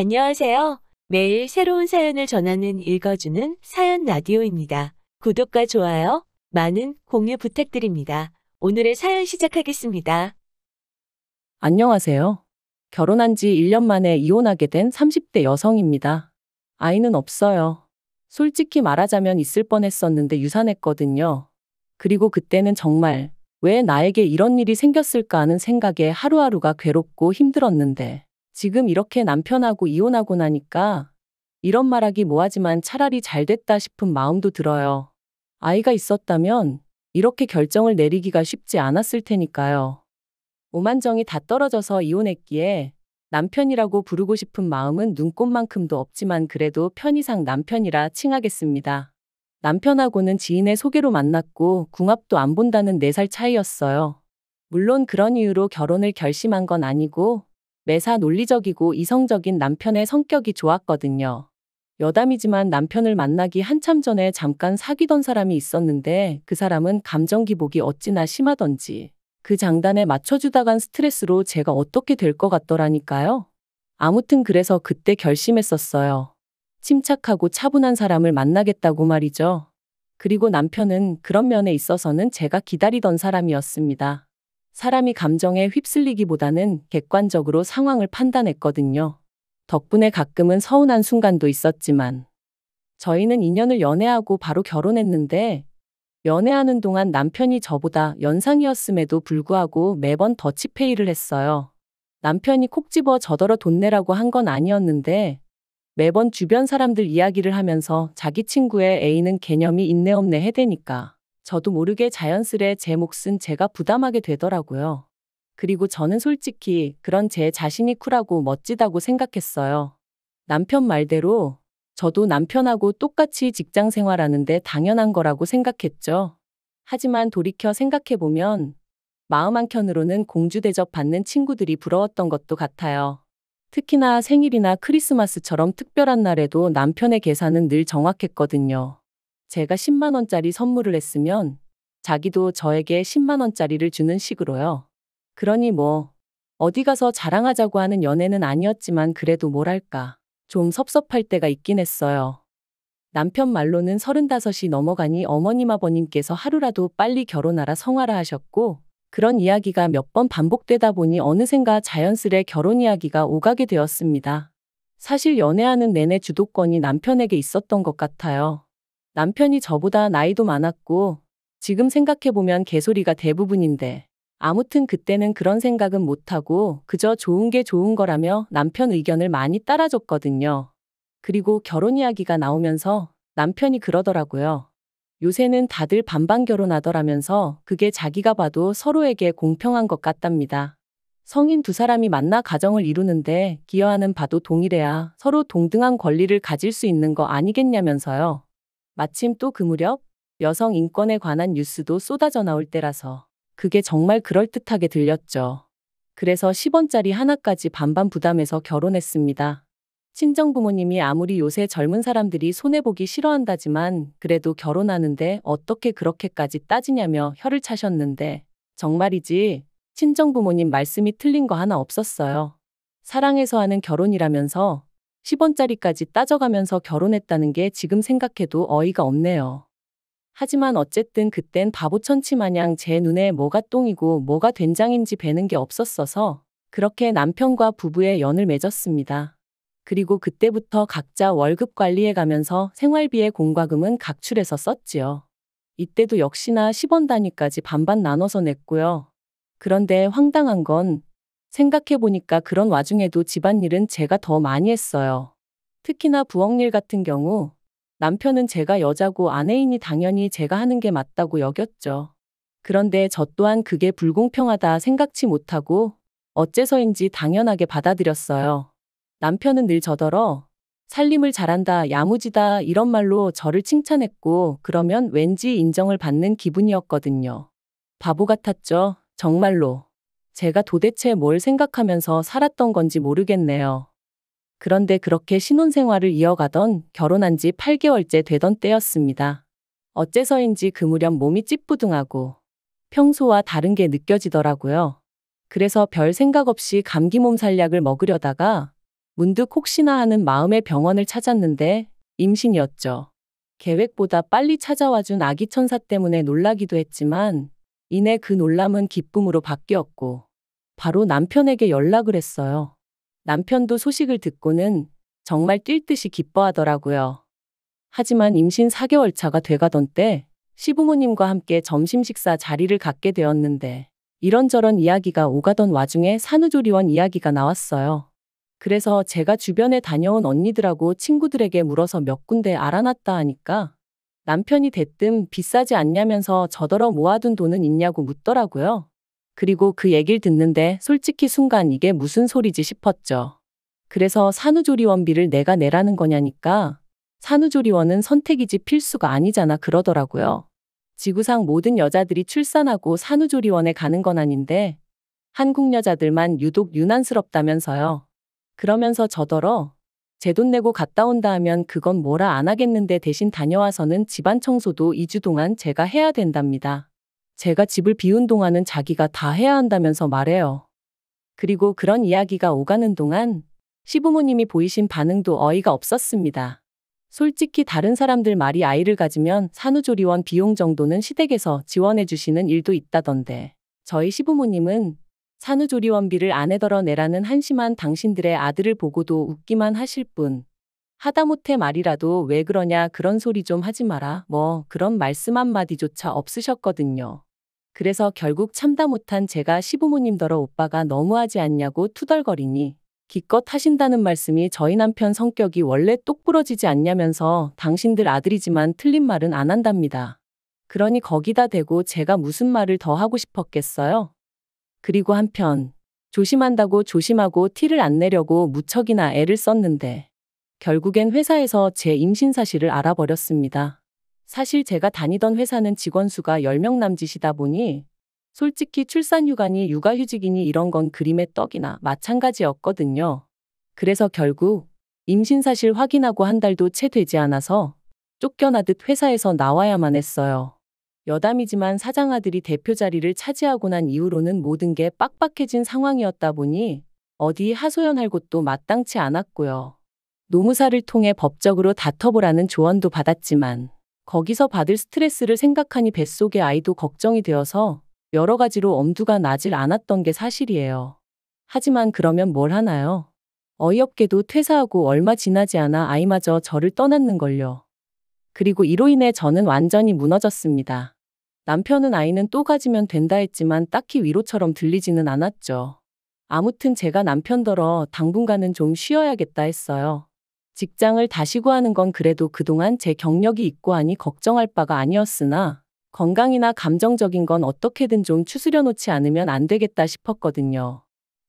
안녕하세요. 매일 새로운 사연을 전하는 읽어주는 사연 라디오입니다. 구독과 좋아요, 많은 공유 부탁드립니다. 오늘의 사연 시작하겠습니다. 안녕하세요. 결혼한 지 1년 만에 이혼하게 된 30대 여성입니다. 아이는 없어요. 솔직히 말하자면 있을 뻔했었는데 유산했거든요. 그리고 그때는 정말 왜 나에게 이런 일이 생겼을까 하는 생각에 하루하루가 괴롭고 힘들었는데 지금 이렇게 남편하고 이혼하고 나니까 이런 말하기 뭐하지만 차라리 잘 됐다 싶은 마음도 들어요. 아이가 있었다면 이렇게 결정을 내리기가 쉽지 않았을 테니까요. 오만정이 다 떨어져서 이혼했기에 남편이라고 부르고 싶은 마음은 눈꼽만큼도 없지만 그래도 편의상 남편이라 칭하겠습니다. 남편하고는 지인의 소개로 만났고 궁합도 안 본다는 4살 차이였어요. 물론 그런 이유로 결혼을 결심한 건 아니고 매사 논리적이고 이성적인 남편의 성격이 좋았거든요. 여담이지만 남편을 만나기 한참 전에 잠깐 사귀던 사람이 있었는데 그 사람은 감정 기복이 어찌나 심하던지 그 장단에 맞춰주다간 스트레스로 제가 어떻게 될 것 같더라니까요. 아무튼 그래서 그때 결심했었어요. 침착하고 차분한 사람을 만나겠다고 말이죠. 그리고 남편은 그런 면에 있어서는 제가 기다리던 사람이었습니다. 사람이 감정에 휩쓸리기보다는 객관적으로 상황을 판단했거든요. 덕분에 가끔은 서운한 순간도 있었지만 저희는 2년을 연애하고 바로 결혼했는데 연애하는 동안 남편이 저보다 연상이었음에도 불구하고 매번 더치페이를 했어요. 남편이 콕 집어 저더러 돈 내라고 한 건 아니었는데 매번 주변 사람들 이야기를 하면서 자기 친구의 애인은 개념이 있네 없네 해대니까 저도 모르게 자연스레 제 몫은 제가 부담하게 되더라고요. 그리고 저는 솔직히 그런 제 자신이 쿨하고 멋지다고 생각했어요. 남편 말대로 저도 남편하고 똑같이 직장 생활하는데 당연한 거라고 생각했죠. 하지만 돌이켜 생각해보면 마음 한켠으로는 공주 대접 받는 친구들이 부러웠던 것도 같아요. 특히나 생일이나 크리스마스처럼 특별한 날에도 남편의 계산은 늘 정확했거든요. 제가 10만 원짜리 선물을 했으면 자기도 저에게 10만 원짜리를 주는 식으로요. 그러니 뭐 어디 가서 자랑하자고 하는 연애는 아니었지만 그래도 뭐랄까 좀 섭섭할 때가 있긴 했어요. 남편 말로는 35이 넘어가니 어머님 아버님께서 하루라도 빨리 결혼하라 성하라 하셨고 그런 이야기가 몇 번 반복되다 보니 어느샌가 자연스레 결혼 이야기가 오가게 되었습니다. 사실 연애하는 내내 주도권이 남편에게 있었던 것 같아요. 남편이 저보다 나이도 많았고 지금 생각해보면 개소리가 대부분인데 아무튼 그때는 그런 생각은 못하고 그저 좋은 게 좋은 거라며 남편 의견을 많이 따라줬거든요. 그리고 결혼 이야기가 나오면서 남편이 그러더라고요. 요새는 다들 반반 결혼하더라면서 그게 자기가 봐도 서로에게 공평한 것 같답니다. 성인 두 사람이 만나 가정을 이루는데 기여하는 바도 동일해야 서로 동등한 권리를 가질 수 있는 거 아니겠냐면서요. 마침 또 그 무렵 여성 인권에 관한 뉴스도 쏟아져 나올 때라서 그게 정말 그럴듯하게 들렸죠. 그래서 10원짜리 하나까지 반반 부담해서 결혼했습니다. 친정부모님이 아무리 요새 젊은 사람들이 손해보기 싫어한다지만 그래도 결혼하는데 어떻게 그렇게까지 따지냐며 혀를 차셨는데 정말이지 친정부모님 말씀이 틀린 거 하나 없었어요. 사랑해서 하는 결혼이라면서 10원짜리까지 따져가면서 결혼했다는 게 지금 생각해도 어이가 없네요. 하지만 어쨌든 그땐 바보천치 마냥 제 눈에 뭐가 똥이고 뭐가 된장인지 배는 게 없었어서 그렇게 남편과 부부의 연을 맺었습니다. 그리고 그때부터 각자 월급 관리해가면서 생활비의 공과금은 각출해서 썼지요. 이때도 역시나 10원 단위까지 반반 나눠서 냈고요. 그런데 황당한 건 생각해보니까 그런 와중에도 집안일은 제가 더 많이 했어요. 특히나 부엌일 같은 경우 남편은 제가 여자고 아내이니 당연히 제가 하는 게 맞다고 여겼죠. 그런데 저 또한 그게 불공평하다 생각치 못하고 어째서인지 당연하게 받아들였어요. 남편은 늘 저더러 살림을 잘한다, 야무지다 이런 말로 저를 칭찬했고 그러면 왠지 인정을 받는 기분이었거든요. 바보 같았죠, 정말로. 제가 도대체 뭘 생각하면서 살았던 건지 모르겠네요. 그런데 그렇게 신혼생활을 이어가던 결혼한 지 8개월째 되던 때였습니다. 어째서인지 그 무렵 몸이 찌뿌둥하고 평소와 다른 게 느껴지더라고요. 그래서 별 생각 없이 감기 몸살약을 먹으려다가 문득 혹시나 하는 마음에 병원을 찾았는데 임신이었죠. 계획보다 빨리 찾아와준 아기 천사 때문에 놀라기도 했지만 이내 그 놀람은 기쁨으로 바뀌었고 바로 남편에게 연락을 했어요. 남편도 소식을 듣고는 정말 뛸 듯이 기뻐하더라고요. 하지만 임신 4개월 차가 돼가던 때 시부모님과 함께 점심 식사 자리를 갖게 되었는데 이런저런 이야기가 오가던 와중에 산후조리원 이야기가 나왔어요. 그래서 제가 주변에 다녀온 언니들하고 친구들에게 물어서 몇 군데 알아놨다 하니까 남편이 대뜸 비싸지 않냐면서 저더러 모아둔 돈은 있냐고 묻더라고요. 그리고 그 얘기를 듣는데 솔직히 순간 이게 무슨 소리지 싶었죠. 그래서 산후조리원비를 내가 내라는 거냐니까 산후조리원은 선택이지 필수가 아니잖아 그러더라고요. 지구상 모든 여자들이 출산하고 산후조리원에 가는 건 아닌데 한국 여자들만 유독 유난스럽다면서요. 그러면서 저더러 제 돈 내고 갔다 온다 하면 그건 뭐라 안 하겠는데 대신 다녀와서는 집안 청소도 2주 동안 제가 해야 된답니다. 제가 집을 비운 동안은 자기가 다 해야 한다면서 말해요. 그리고 그런 이야기가 오가는 동안 시부모님이 보이신 반응도 어이가 없었습니다. 솔직히 다른 사람들 말이 아이를 가지면 산후조리원 비용 정도는 시댁에서 지원해 주시는 일도 있다던데 저희 시부모님은 산후조리원비를 아내더러 내라는 한심한 당신들의 아들을 보고도 웃기만 하실 뿐 하다못해 말이라도 왜 그러냐 그런 소리 좀 하지 마라 뭐 그런 말씀 한마디조차 없으셨거든요. 그래서 결국 참다 못한 제가 시부모님더러 오빠가 너무하지 않냐고 투덜거리니 기껏 하신다는 말씀이 저희 남편 성격이 원래 똑부러지지 않냐면서 당신들 아들이지만 틀린 말은 안 한답니다. 그러니 거기다 대고 제가 무슨 말을 더 하고 싶었겠어요? 그리고 한편 조심한다고 조심하고 티를 안 내려고 무척이나 애를 썼는데 결국엔 회사에서 제 임신 사실을 알아버렸습니다. 사실 제가 다니던 회사는 직원 수가 10명 남짓이다 보니 솔직히 출산휴가니 육아휴직이니 이런 건 그림의 떡이나 마찬가지였거든요. 그래서 결국 임신 사실 확인하고 한 달도 채 되지 않아서 쫓겨나듯 회사에서 나와야만 했어요. 여담이지만 사장 아들이 대표 자리를 차지하고 난 이후로는 모든 게 빡빡해진 상황이었다 보니 어디 하소연할 곳도 마땅치 않았고요. 노무사를 통해 법적으로 다퉈보라는 조언도 받았지만 거기서 받을 스트레스를 생각하니 뱃속의 아이도 걱정이 되어서 여러 가지로 엄두가 나질 않았던 게 사실이에요. 하지만 그러면 뭘 하나요? 어이없게도 퇴사하고 얼마 지나지 않아 아이마저 저를 떠났는걸요. 그리고 이로 인해 저는 완전히 무너졌습니다. 남편은 아이는 또 가지면 된다 했지만 딱히 위로처럼 들리지는 않았죠. 아무튼 제가 남편더러 당분간은 좀 쉬어야겠다 했어요. 직장을 다시 구하는 건 그래도 그동안 제 경력이 있고 하니 걱정할 바가 아니었으나 건강이나 감정적인 건 어떻게든 좀 추스려 놓지 않으면 안 되겠다 싶었거든요.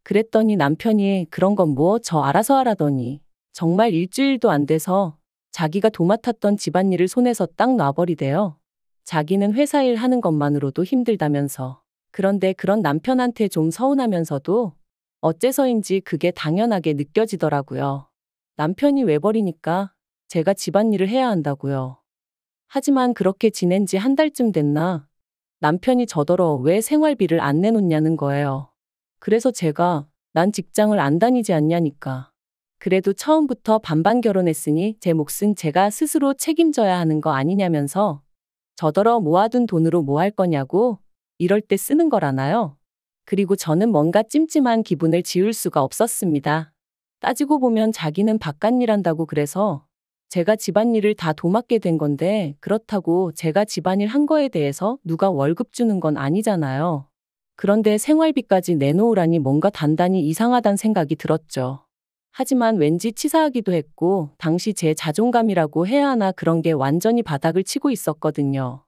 그랬더니 남편이 그런 건 뭐 저 알아서 하라더니 정말 일주일도 안 돼서 자기가 도맡았던 집안일을 손에서 딱 놔버리대요. 자기는 회사 일 하는 것만으로도 힘들다면서. 그런데 그런 남편한테 좀 서운하면서도 어째서인지 그게 당연하게 느껴지더라고요. 남편이 외버리니까 제가 집안일을 해야 한다고요. 하지만 그렇게 지낸 지 한 달쯤 됐나 남편이 저더러 왜 생활비를 안 내놓냐는 거예요. 그래서 제가 난 직장을 안 다니지 않냐니까. 그래도 처음부터 반반 결혼했으니 제 몫은 제가 스스로 책임져야 하는 거 아니냐면서 저더러 모아둔 돈으로 뭐 할 거냐고 이럴 때 쓰는 거라나요? 그리고 저는 뭔가 찜찜한 기분을 지울 수가 없었습니다. 따지고 보면 자기는 바깥일 한다고 그래서 제가 집안일을 다 도맡게 된 건데 그렇다고 제가 집안일 한 거에 대해서 누가 월급 주는 건 아니잖아요. 그런데 생활비까지 내놓으라니 뭔가 단단히 이상하단 생각이 들었죠. 하지만 왠지 치사하기도 했고 당시 제 자존감이라고 해야 하나 그런 게 완전히 바닥을 치고 있었거든요.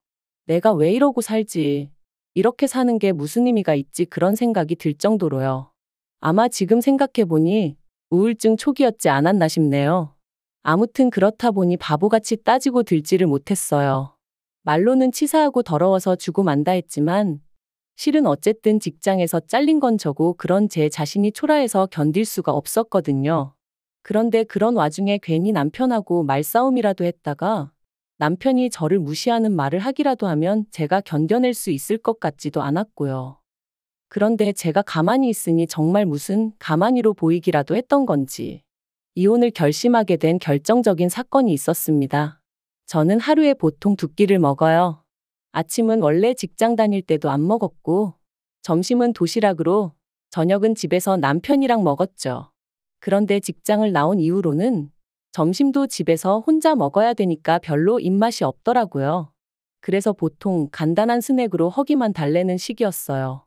내가 왜 이러고 살지? 이렇게 사는 게 무슨 의미가 있지? 그런 생각이 들 정도로요. 아마 지금 생각해보니 우울증 초기였지 않았나 싶네요. 아무튼 그렇다 보니 바보같이 따지고 들지를 못했어요. 말로는 치사하고 더러워서 주고 만다 했지만 실은 어쨌든 직장에서 잘린 건 저고 그런 제 자신이 초라해서 견딜 수가 없었거든요. 그런데 그런 와중에 괜히 남편하고 말싸움이라도 했다가 남편이 저를 무시하는 말을 하기라도 하면 제가 견뎌낼 수 있을 것 같지도 않았고요. 그런데 제가 가만히 있으니 정말 무슨 가만히로 보이기라도 했던 건지 이혼을 결심하게 된 결정적인 사건이 있었습니다. 저는 하루에 보통 2끼를 먹어요. 아침은 원래 직장 다닐 때도 안 먹었고, 점심은 도시락으로, 저녁은 집에서 남편이랑 먹었죠. 그런데 직장을 나온 이후로는 점심도 집에서 혼자 먹어야 되니까 별로 입맛이 없더라고요. 그래서 보통 간단한 스낵으로 허기만 달래는 시기였어요.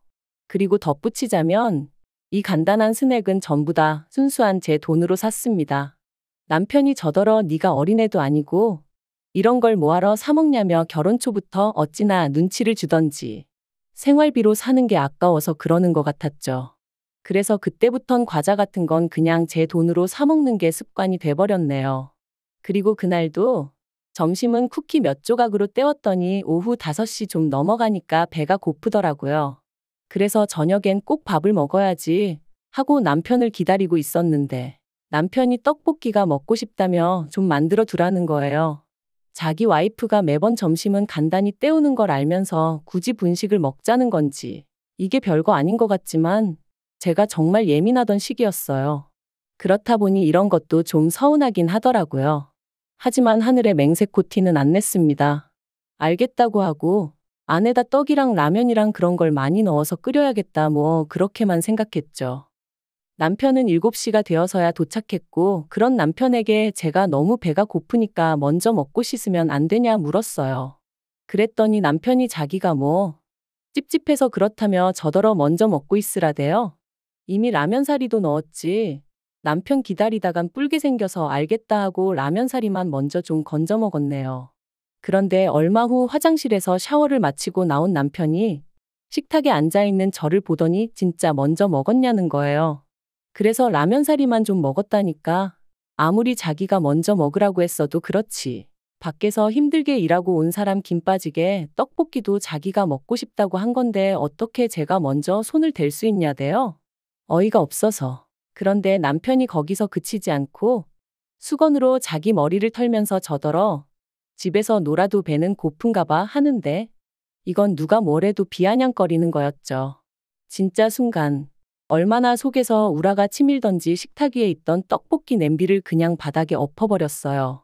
그리고 덧붙이자면 이 간단한 스낵은 전부 다 순수한 제 돈으로 샀습니다. 남편이 저더러 네가 어린애도 아니고 이런 걸 뭐하러 사 먹냐며 결혼 초부터 어찌나 눈치를 주던지 생활비로 사는 게 아까워서 그러는 것 같았죠. 그래서 그때부턴 과자 같은 건 그냥 제 돈으로 사 먹는 게 습관이 돼버렸네요. 그리고 그날도 점심은 쿠키 몇 조각으로 때웠더니 오후 5시 좀 넘어가니까 배가 고프더라고요. 그래서 저녁엔 꼭 밥을 먹어야지 하고 남편을 기다리고 있었는데 남편이 떡볶이가 먹고 싶다며 좀 만들어 두라는 거예요. 자기 와이프가 매번 점심은 간단히 때우는 걸 알면서 굳이 분식을 먹자는 건지 이게 별거 아닌 것 같지만 제가 정말 예민하던 시기였어요. 그렇다 보니 이런 것도 좀 서운하긴 하더라고요. 하지만 하늘의 맹세코 티는 안 냈습니다. 알겠다고 하고 안에다 떡이랑 라면이랑 그런 걸 많이 넣어서 끓여야겠다 뭐 그렇게만 생각했죠. 남편은 7시가 되어서야 도착했고 그런 남편에게 제가 너무 배가 고프니까 먼저 먹고 씻으면 안 되냐 물었어요. 그랬더니 남편이 자기가 뭐 찝찝해서 그렇다며 저더러 먼저 먹고 있으라대요. 이미 라면 사리도 넣었지. 남편 기다리다간 뿔게 생겨서 알겠다 하고 라면 사리만 먼저 좀 건져 먹었네요. 그런데 얼마 후 화장실에서 샤워를 마치고 나온 남편이 식탁에 앉아있는 저를 보더니 진짜 먼저 먹었냐는 거예요. 그래서 라면 사리만 좀 먹었다니까. 아무리 자기가 먼저 먹으라고 했어도 그렇지. 밖에서 힘들게 일하고 온 사람 김 빠지게 떡볶이도 자기가 먹고 싶다고 한 건데 어떻게 제가 먼저 손을 댈 수 있냐대요. 어이가 없어서. 그런데 남편이 거기서 그치지 않고 수건으로 자기 머리를 털면서 저더러 집에서 놀아도 배는 고픈가 봐 하는데 이건 누가 뭐래도 비아냥거리는 거였죠. 진짜 순간 얼마나 속에서 우라가 치밀던지 식탁 위에 있던 떡볶이 냄비를 그냥 바닥에 엎어버렸어요.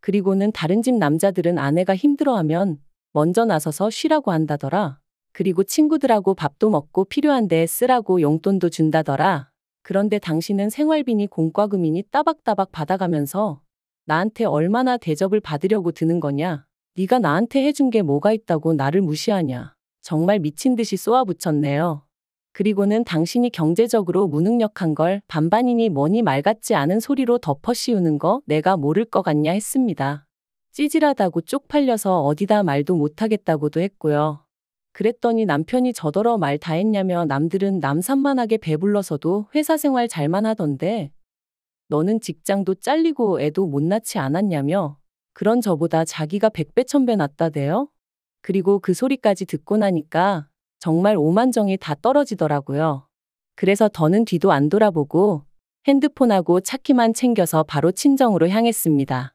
그리고는 다른 집 남자들은 아내가 힘들어하면 먼저 나서서 쉬라고 한다더라. 그리고 친구들하고 밥도 먹고 필요한데 쓰라고 용돈도 준다더라. 그런데 당신은 생활비니 공과금이니 따박따박 받아가면서 나한테 얼마나 대접을 받으려고 드는 거냐? 네가 나한테 해준 게 뭐가 있다고 나를 무시하냐? 정말 미친 듯이 쏘아붙였네요. 그리고는 당신이 경제적으로 무능력한 걸 반반이니 뭐니 말 같지 않은 소리로 덮어씌우는 거 내가 모를 것 같냐 했습니다. 찌질하다고 쪽팔려서 어디다 말도 못하겠다고도 했고요. 그랬더니 남편이 저더러 말 다 했냐며 남들은 남산만하게 배불러서도 회사 생활 잘만 하던데 너는 직장도 잘리고 애도 못 낳지 않았냐며 그런 저보다 자기가 100배 1000배 낫다대요? 그리고 그 소리까지 듣고 나니까 정말 오만정이 다 떨어지더라고요. 그래서 더는 뒤도 안 돌아보고 핸드폰하고 차키만 챙겨서 바로 친정으로 향했습니다.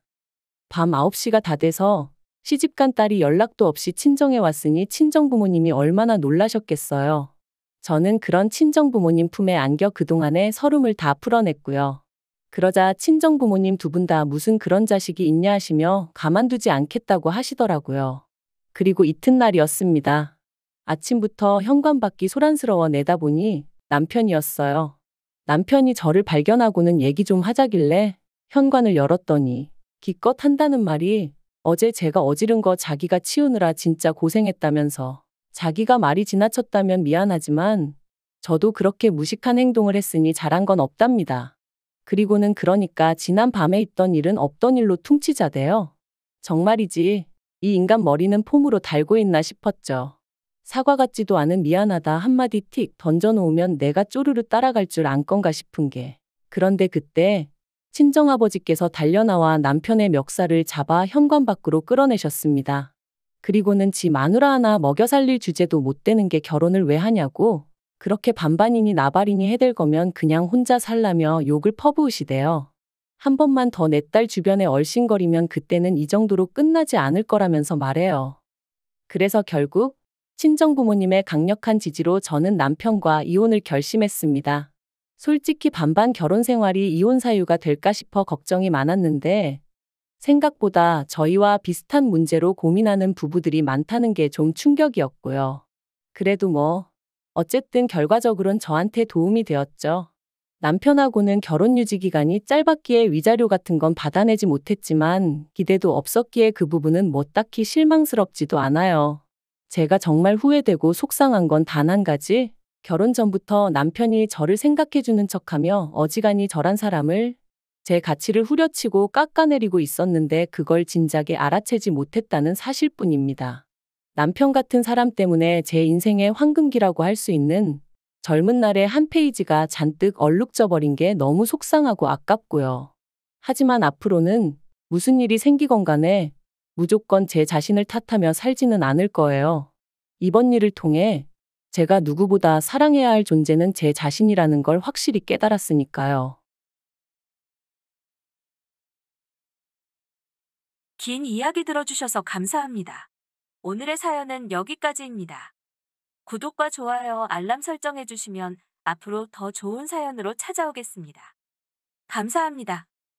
밤 9시가 다 돼서 시집간 딸이 연락도 없이 친정에 왔으니 친정부모님이 얼마나 놀라셨겠어요. 저는 그런 친정부모님 품에 안겨 그동안의 서름을 다 풀어냈고요. 그러자 친정부모님 2분 다 무슨 그런 자식이 있냐 하시며 가만두지 않겠다고 하시더라고요. 그리고 이튿날이었습니다. 아침부터 현관밖이 소란스러워 내다보니 남편이었어요. 남편이 저를 발견하고는 얘기 좀 하자길래 현관을 열었더니 기껏 한다는 말이 어제 제가 어지른 거 자기가 치우느라 진짜 고생했다면서 자기가 말이 지나쳤다면 미안하지만 저도 그렇게 무식한 행동을 했으니 잘한 건 없답니다. 그리고는 그러니까 지난 밤에 있던 일은 없던 일로 퉁치자대요. 정말이지 이 인간 머리는 폼으로 달고 있나 싶었죠. 사과 같지도 않은 미안하다 한마디 틱 던져놓으면 내가 쪼르르 따라갈 줄 안 건가 싶은 게. 그런데 그때 친정아버지께서 달려나와 남편의 멱살을 잡아 현관 밖으로 끌어내셨습니다. 그리고는 지 마누라 하나 먹여 살릴 주제도 못 되는 게 결혼을 왜 하냐고 그렇게 반반이니 나발이니 해댈 거면 그냥 혼자 살라며 욕을 퍼부으시대요. 한 번만 더 내 딸 주변에 얼씬거리면 그때는 이 정도로 끝나지 않을 거라면서 말해요. 그래서 결국 친정부모님의 강력한 지지로 저는 남편과 이혼을 결심했습니다. 솔직히 반반 결혼 생활이 이혼 사유가 될까 싶어 걱정이 많았는데 생각보다 저희와 비슷한 문제로 고민하는 부부들이 많다는 게 좀 충격이었고요. 그래도 어쨌든 결과적으론 저한테 도움이 되었죠. 남편하고는 결혼 유지 기간이 짧았기에 위자료 같은 건 받아내지 못했지만 기대도 없었기에 그 부분은 딱히 실망스럽지도 않아요. 제가 정말 후회되고 속상한 건 단 한 가지, 결혼 전부터 남편이 저를 생각해주는 척하며 어지간히 저란 사람을 제 가치를 후려치고 깎아내리고 있었는데 그걸 진작에 알아채지 못했다는 사실뿐입니다. 남편 같은 사람 때문에 제 인생의 황금기라고 할 수 있는 젊은 날의 한 페이지가 잔뜩 얼룩져 버린 게 너무 속상하고 아깝고요. 하지만 앞으로는 무슨 일이 생기건 간에 무조건 제 자신을 탓하며 살지는 않을 거예요. 이번 일을 통해 제가 누구보다 사랑해야 할 존재는 제 자신이라는 걸 확실히 깨달았으니까요. 긴 이야기 들어주셔서 감사합니다. 오늘의 사연은 여기까지입니다. 구독과 좋아요, 알람 설정해주시면 앞으로 더 좋은 사연으로 찾아오겠습니다. 감사합니다.